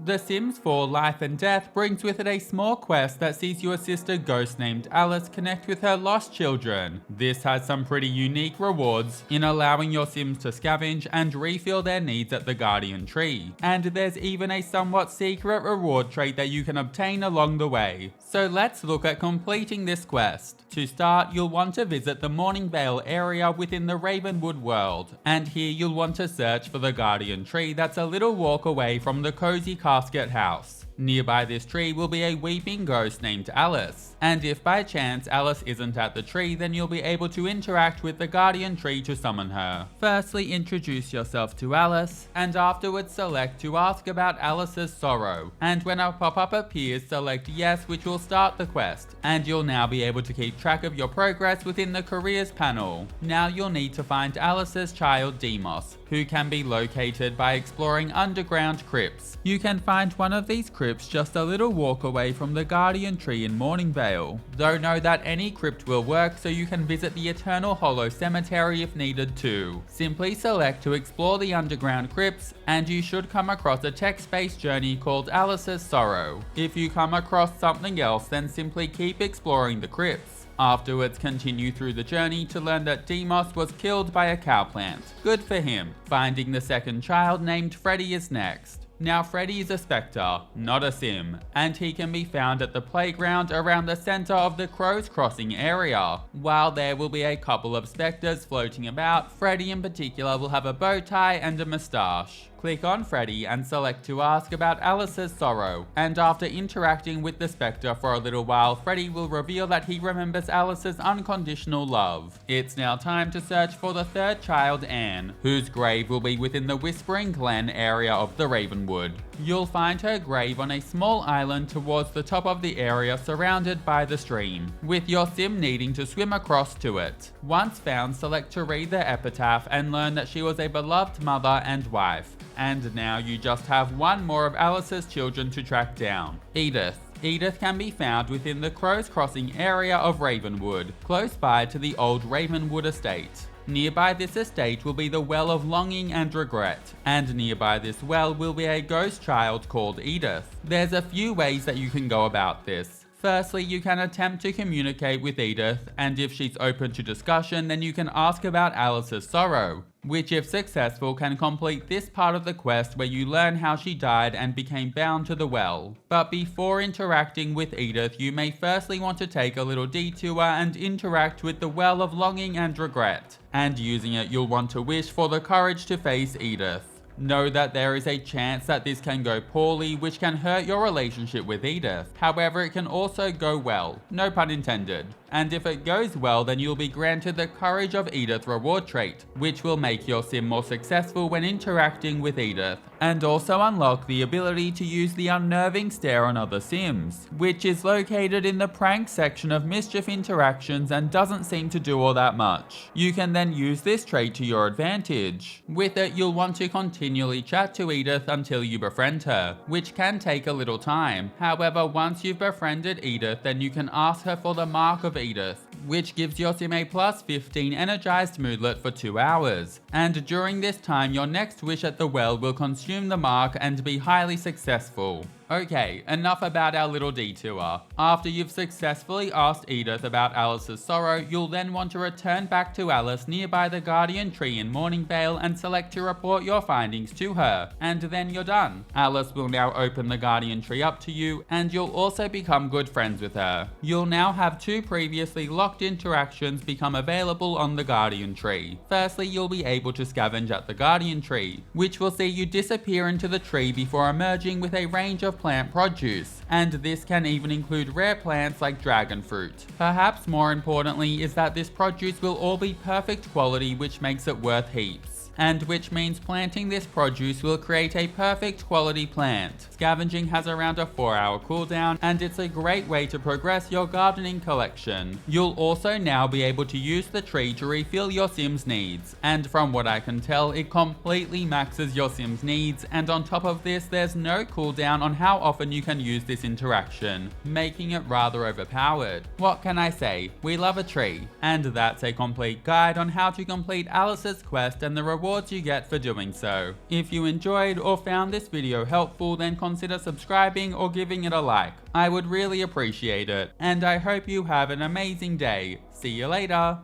The Sims 4 Life and Death brings with it a small quest that sees you assist a ghost named Alice connect with her lost children. This has some pretty unique rewards in allowing your Sims to scavenge and refill their needs at the Guardian Tree. And there's even a somewhat secret reward trait that you can obtain along the way. So let's look at completing this quest. To start, you'll want to visit the Morningvale area within the Ravenwood world, and here you'll want to search for the Guardian Tree that's a little walk away from the Cozy Casket House. Nearby this tree will be a weeping ghost named Alice, and if by chance Alice isn't at the tree, then you'll be able to interact with the Guardian Tree to summon her. Firstly, introduce yourself to Alice, and afterwards select to ask about Alice's sorrow, and when a pop-up appears, select yes, which will start the quest, and you'll now be able to keep track of your progress within the careers panel. Now you'll need to find Alice's child Demos, who can be located by exploring underground crypts. You can find one of these crypts just a little walk away from the Guardian Tree in Morningvale. Though know that any crypt will work, so you can visit the Eternal Hollow Cemetery if needed too. Simply select to explore the underground crypts, and you should come across a text-based journey called Alice's Sorrow. If you come across something else, then simply keep exploring the crypts. Afterwards, continue through the journey to learn that Demos was killed by a cow plant. Good for him. Finding the second child named Freddy is next. Now Freddy is a spectre, not a sim, and he can be found at the playground around the center of the Crow's Crossing area. While there will be a couple of specters floating about, Freddy in particular will have a bow tie and a moustache. Click on Freddy and select to ask about Alice's sorrow, and after interacting with the spectre for a little while, Freddy will reveal that he remembers Alice's unconditional love. It's now time to search for the third child, Anne, whose grave will be within the Whispering Glen area of the Ravenwood. You'll find her grave on a small island towards the top of the area surrounded by the stream, with your sim needing to swim across to it. Once found, select to read the epitaph and learn that she was a beloved mother and wife. And now you just have one more of Alice's children to track down, Edith. Edith can be found within the Crow's Crossing area of Ravenwood, close by to the old Ravenwood estate. Nearby this estate will be the Well of Longing and Regret, and nearby this well will be a ghost child called Edith. There's a few ways that you can go about this. Firstly, you can attempt to communicate with Edith, and if she's open to discussion, then you can ask about Alice's sorrow, which if successful can complete this part of the quest where you learn how she died and became bound to the well. But before interacting with Edith, you may firstly want to take a little detour and interact with the Well of Longing and Regret, and using it you'll want to wish for the courage to face Edith. Know that there is a chance that this can go poorly, which can hurt your relationship with Edith. However, it can also go well, no pun intended. And if it goes well, then you'll be granted the Courage of Edith reward trait, which will make your sim more successful when interacting with Edith, and also unlock the ability to use the Unnerving Stare on other sims, which is located in the prank section of mischief interactions and doesn't seem to do all that much. You can then use this trait to your advantage. With it, you'll want to continually chat to Edith until you befriend her, which can take a little time. However, once you've befriended Edith, then you can ask her for the Mark of Edith, which gives your sim a plus 15 energized moodlet for 2 hours. And during this time, your next wish at the well will consume the mark and be highly successful. Okay, enough about our little detour. After you've successfully asked Edith about Alice's sorrow, you'll then want to return back to Alice nearby the Guardian Tree in Morningvale and select to report your findings to her, and then you're done. Alice will now open the Guardian Tree up to you, and you'll also become good friends with her. You'll now have 2 previously locked interactions become available on the Guardian Tree. Firstly, you'll be able to scavenge at the Guardian Tree, which will see you disappear into the tree before emerging with a range of plant produce, and this can even include rare plants like dragon fruit. Perhaps more importantly is that this produce will all be perfect quality, which makes it worth heaps. And which means planting this produce will create a perfect quality plant. Scavenging has around a 4-hour cooldown, and it's a great way to progress your gardening collection. You'll also now be able to use the tree to refill your sim's needs, and from what I can tell, it completely maxes your sim's needs, and on top of this, there's no cooldown on how often you can use this interaction, making it rather overpowered. What can I say? We love a tree. And that's a complete guide on how to complete Alice's quest and the rewards you get for doing so. If you enjoyed or found this video helpful, then consider subscribing or giving it a like. I would really appreciate it, and I hope you have an amazing day. See you later!